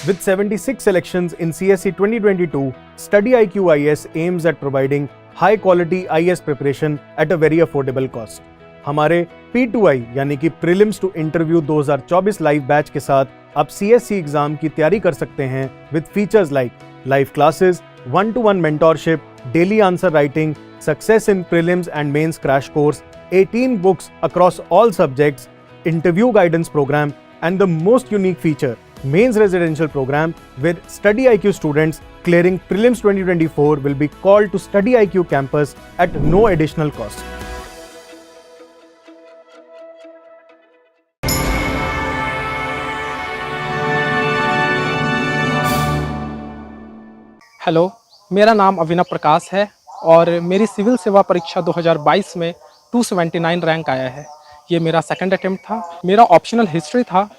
With 76 selections in CSE 2022, Study IQ IS aims at providing high quality IS preparation at a very affordable cost. हमारे P2I यानी कि prelims to interview 2024 live batch के साथ आप CSE exam की तैयारी कर सकते हैं with features like live classes, 1-to-1 mentorship, daily answer writing, success in prelims and mains crash course, 18 books across all subjects, interview guidance program, and the most unique feature, mains residential program, where Study IQ students clearing prelims 2024 will be called to Study IQ campus at no additional cost. Hello, मेरा नाम अविनाव प्रकाश है और मेरी civil सेवा परीक्षा 2022 में 279 rank आया है। ये मेरा सेकंड अटेम्प्ट था। मेरा ऑप्शनल हिस्ट्री था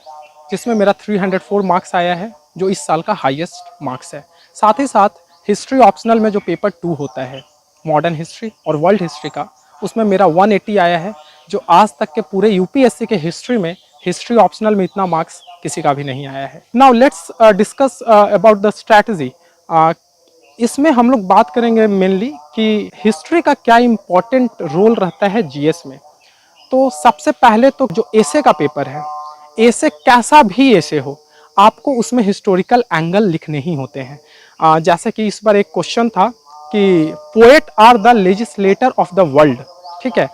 जिसमें मेरा 304 मार्क्स आया है, जो इस साल का हाईएस्ट मार्क्स है। साथ ही साथ हिस्ट्री ऑप्शनल में जो पेपर 2 होता है मॉडर्न हिस्ट्री और वर्ल्ड हिस्ट्री का, उसमें मेरा 180 आया है, जो आज तक के पूरे यूपीएससी के हिस्ट्री में हिस्ट्री ऑप्शनल में इतना मार्क्स किसी का भी नहीं आया है। Now let's discuss about the strategy. इसमें हम लोग बात करेंगे मेनली कि हिस्ट्री का क्या इम्पोर्टेंट रोल रहता है जीएस में। तो सबसे पहले तो जो एसे का पेपर है, एसे कैसा भी एसे हो, आपको उसमें हिस्टोरिकल एंगल लिखने ही होते हैं। जैसे कि इस बार एक क्वेश्चन था कि poet are the legislator of the world, ठीक है।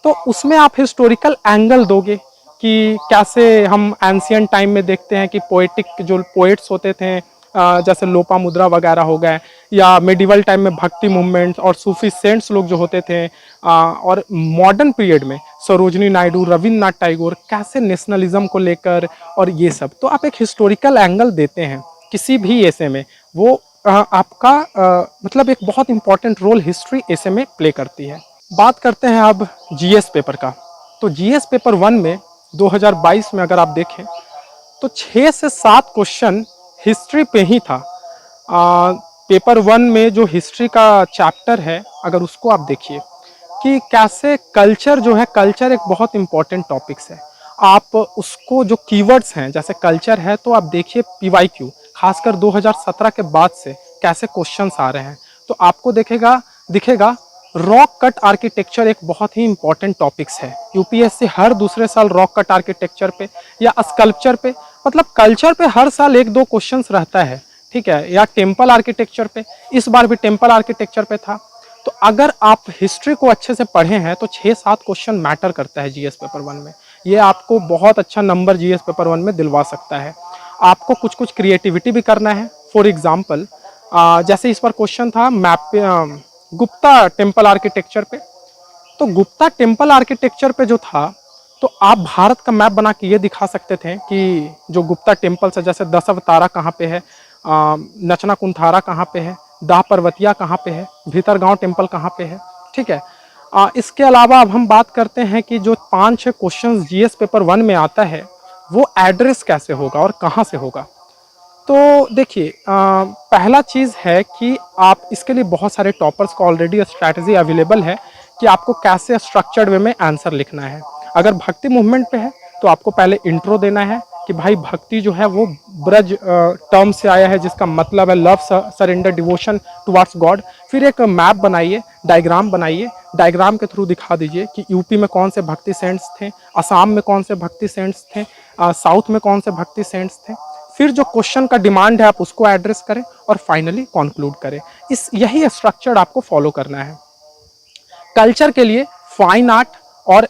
तो उसमें आप हिस्टोरिकल एंगल दोगे कि कैसे हम एंशियंट टाइम में देखते हैं कि पोएटिक जो पोएट्स होते थे, जैसे लोपामुद्रा वगैरह हो गए, या मेडिवल टाइम में भक्ति मूवमेंट्स और सूफी सेंट्स लोग जो होते थे, और मॉडर्न पीरियड में सरोजनी नायडू, रविन्द्रनाथ टैगोर कैसे नेशनलिज्म को लेकर, और ये सब। तो आप एक हिस्टोरिकल एंगल देते हैं किसी भी एसे में, वो आपका मतलब एक बहुत इंपॉर्टेंट रोल हिस्ट्री एसे में प्ले करती है। बात करते हैं अब जीएस पेपर का। तो जीएस पेपर 1 में 2022 में अगर आप देखें तो 6 से 7 क्वेश्चन हिस्ट्री पे ही था। पेपर 1 में जो हिस्ट्री का चैप्टर है, अगर उसको आप देखिए कि कैसे कल्चर जो है, कल्चर एक बहुत इंपॉर्टेंट टॉपिक्स है। आप उसको जो कीवर्ड्स हैं, जैसे कल्चर है, तो आप देखिए पीवाईक्यू खासकर 2017 के बाद से कैसे क्वेश्चंस आ रहे हैं। तो आपको दिखेगा रॉक कट आर्किटेक्चर एक बहुत ही इंपॉर्टेंट टॉपिक्स है। यूपीएससी हर दूसरे साल रॉक कट आर्किटेक्चर पे या स्कल्पचर पे, मतलब कल्चर पे हर साल 1-2 क्वेश्चंस रहता है, ठीक है, या टेम्पल आर्किटेक्चर पे। इस बार भी टेम्पल आर्किटेक्चर पे था। तो अगर आप हिस्ट्री को अच्छे से पढ़े हैं तो 6-7 क्वेश्चन मैटर करता है जीएस पेपर 1 में। ये आपको बहुत अच्छा नंबर जीएस पेपर 1 में दिलवा सकता है। आपको कुछ क्रिएटिविटी भी करना है। फॉर एग्जाम्पल, जैसे इस बार क्वेश्चन था मैप गुप्ता टेम्पल आर्किटेक्चर पे। तो गुप्ता टेम्पल आर्किटेक्चर पे जो था, तो आप भारत का मैप बना के ये दिखा सकते थे कि जो गुप्ता टेम्पल्स है, जैसे दशावतारा कहाँ पे है, नचना कुंथारा कहाँ पे है, दाह पर्वतिया कहाँ पे है, भीतरगांव टेम्पल कहाँ पे है, ठीक है। इसके अलावा अब हम बात करते हैं कि जो 5-6 क्वेश्चंस जीएस पेपर 1 में आता है, वो एड्रेस कैसे होगा और कहाँ से होगा। तो देखिए, पहला चीज़ है कि आप इसके लिए बहुत सारे टॉपर्स को ऑलरेडी स्ट्रैटेजी अवेलेबल है कि आपको कैसे स्ट्रक्चर्ड वे में आंसर लिखना है। अगर भक्ति मूवमेंट पे है तो आपको पहले इंट्रो देना है कि भाई भक्ति जो है वो ब्रज टर्म से आया है, जिसका मतलब है love, surrender, devotion towards God. फिर एक मैप बनाइए, डायग्राम बनाइए, डायग्राम के थ्रू दिखा दीजिए कि यूपी में कौन से भक्ति सेंट्स थे, असम में कौन से भक्ति सेंट्स थे, साउथ में कौन से भक्ति सेंट्स थे। फिर जो क्वेश्चन का डिमांड है आप उसको एड्रेस करें और फाइनली कंक्लूड करें। यही स्ट्रक्चर आपको फॉलो करना है। कल्चर के लिए फाइन आर्ट और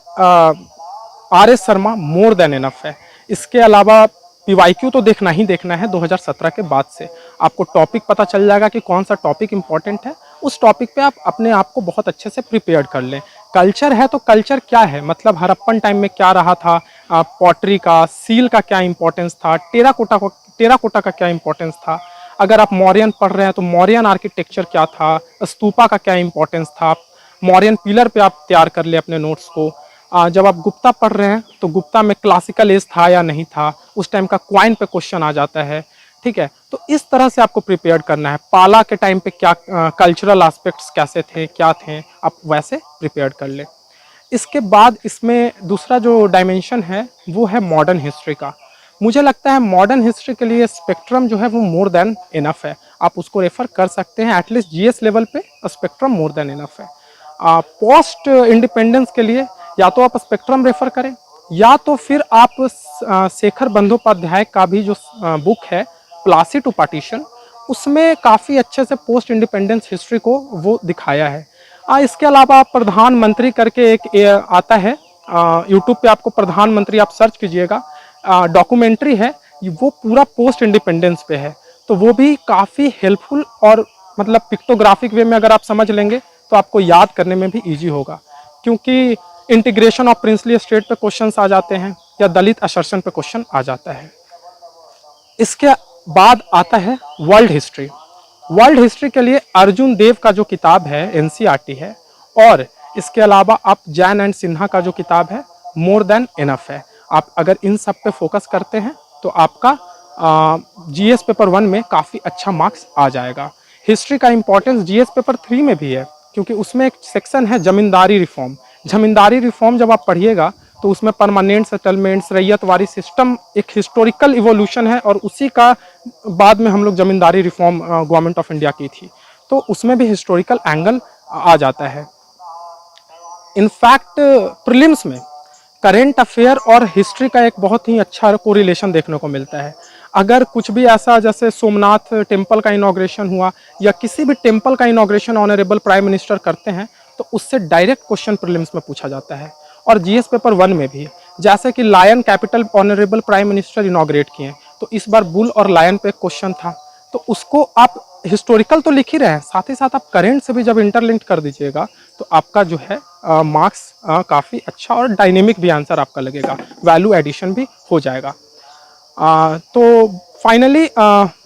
RS. Sharma more than enough है। इसके अलावा पीवाईक्यू तो देखना ही देखना है 2017 के बाद से। आपको टॉपिक पता चल जाएगा कि कौन सा टॉपिक इंपॉर्टेंट है, उस टॉपिक पे आप अपने आप को बहुत अच्छे से प्रिपेयर कर लें। कल्चर है तो कल्चर क्या है, मतलब हड़प्पन टाइम में क्या रहा था, पॉटरी का, सील का क्या इंपॉर्टेंस था, टेराकोटा का क्या इंपॉर्टेंस था। अगर आप मौर्यन पढ़ रहे हैं तो मौर्यन आर्किटेक्चर क्या था, स्तूपा का क्या इंपॉर्टेंस था, मौर्यन पिलर पे आप तैयार कर ले अपने नोट्स को। जब आप गुप्ता पढ़ रहे हैं तो गुप्ता में क्लासिकल एज था या नहीं था, उस टाइम का क्वाइन पे क्वेश्चन आ जाता है, ठीक है। तो इस तरह से आपको प्रिपेयर करना है। पाला के टाइम पे क्या कल्चरल एस्पेक्ट्स कैसे थे, क्या थे, आप वैसे प्रिपेयर कर ले। इसके बाद इसमें दूसरा जो डायमेंशन है वो है मॉडर्न हिस्ट्री का। मुझे लगता है मॉडर्न हिस्ट्री के लिए स्पेक्ट्रम जो है वो मोर देन इनफ है, आप उसको रेफर कर सकते हैं। एटलीस्ट जीएस लेवल पे स्पेक्ट्रम मोर देन इनफ है। पोस्ट इंडिपेंडेंस के लिए या तो आप स्पेक्ट्रम रेफर करें, या तो फिर आप शेखर बंदोपाध्याय का भी जो बुक है प्लासी टू पार्टीशन, उसमें काफ़ी अच्छे से पोस्ट इंडिपेंडेंस हिस्ट्री को वो दिखाया है। इसके अलावा प्रधानमंत्री करके एक आता है यूट्यूब पे, आपको प्रधानमंत्री आप सर्च कीजिएगा, डॉक्यूमेंट्री है, वो पूरा पोस्ट इंडिपेंडेंस पे है। तो वो भी काफ़ी हेल्पफुल और मतलब पिक्टोग्राफिक वे में अगर आप समझ लेंगे तो आपको याद करने में भी ईजी होगा, क्योंकि इंटीग्रेशन ऑफ प्रिंसली स्टेट पे क्वेश्चंस आ जाते हैं या दलित असर्शन पे क्वेश्चन आ जाता है। इसके बाद आता है वर्ल्ड हिस्ट्री। वर्ल्ड हिस्ट्री के लिए अर्जुन देव का जो किताब है एनसीईआरटी है, और इसके अलावा आप जैन एंड सिन्हा का जो किताब है मोर देन इनफ है। आप अगर इन सब पे फोकस करते हैं तो आपका जीएस पेपर 1 में काफ़ी अच्छा मार्क्स आ जाएगा। हिस्ट्री का इंपॉर्टेंस जीएस पेपर 3 में भी है, क्योंकि उसमें एक सेक्शन है जमींदारी रिफॉर्म। जमींदारी रिफॉर्म जब आप पढ़िएगा तो उसमें परमानेंट सेटलमेंट्स, रैयतवारी सिस्टम एक हिस्टोरिकल इवोल्यूशन है, और उसी का बाद में हम लोग जमींदारी रिफॉर्म गवर्नमेंट ऑफ इंडिया की थी, तो उसमें भी हिस्टोरिकल एंगल आ जाता है। इनफैक्ट प्रीलिम्स में करेंट अफेयर और हिस्ट्री का एक बहुत ही अच्छा कोरिलेशन देखने को मिलता है। अगर कुछ भी ऐसा जैसे सोमनाथ टेम्पल का इनॉग्रेशन हुआ या किसी भी टेम्पल का इनॉग्रेशन ऑनरेबल प्राइम मिनिस्टर करते हैं, तो उससे डायरेक्ट क्वेश्चन प्रीलिम्स में पूछा जाता है। और जीएस पेपर 1 में भी, जैसे कि lion capital honourable prime minister inaugurate किए, तो इस बार बुल और लायन पे क्वेश्चन था, तो उसको आप हिस्टोरिकल तो लिख ही रहे हैं, साथ ही साथ आप करेंट से भी जब इंटरलिंक कर दीजिएगा तो आपका जो है मार्क्स काफ़ी अच्छा और डायनेमिक भी आंसर आपका लगेगा, वैल्यू एडिशन भी हो जाएगा। तो फाइनली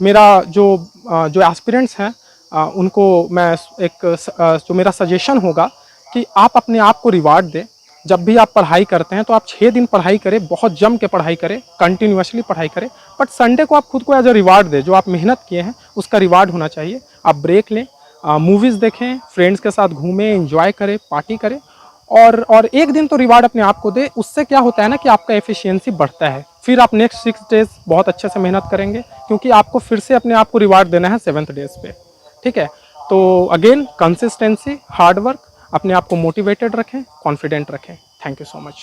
मेरा जो एस्पिरेंट्स हैं उनको मैं जो मेरा सजेशन होगा कि आप अपने आप को रिवार्ड दें। जब भी आप पढ़ाई करते हैं तो आप 6 दिन पढ़ाई करें, बहुत जम के पढ़ाई करें, कंटिन्यूसली पढ़ाई करें, बट संडे को आप खुद को एज अ रिवार्ड दें। जो आप मेहनत किए हैं उसका रिवार्ड होना चाहिए। आप ब्रेक लें, मूवीज़ देखें, फ्रेंड्स के साथ घूमें, एंजॉय करें, पार्टी करें, और एक दिन तो रिवार्ड अपने आप को दे। उससे क्या होता है ना कि आपका एफिशिएंसी बढ़ता है, फिर आप नेक्स्ट 6 डेज बहुत अच्छे से मेहनत करेंगे, क्योंकि आपको फिर से अपने आप को रिवार्ड देना है 7th डेज पे। ठीक है, तो अगेन कंसिस्टेंसी, हार्ड वर्क, अपने आप को मोटिवेटेड रखें, कॉन्फिडेंट रखें। Thank you so much.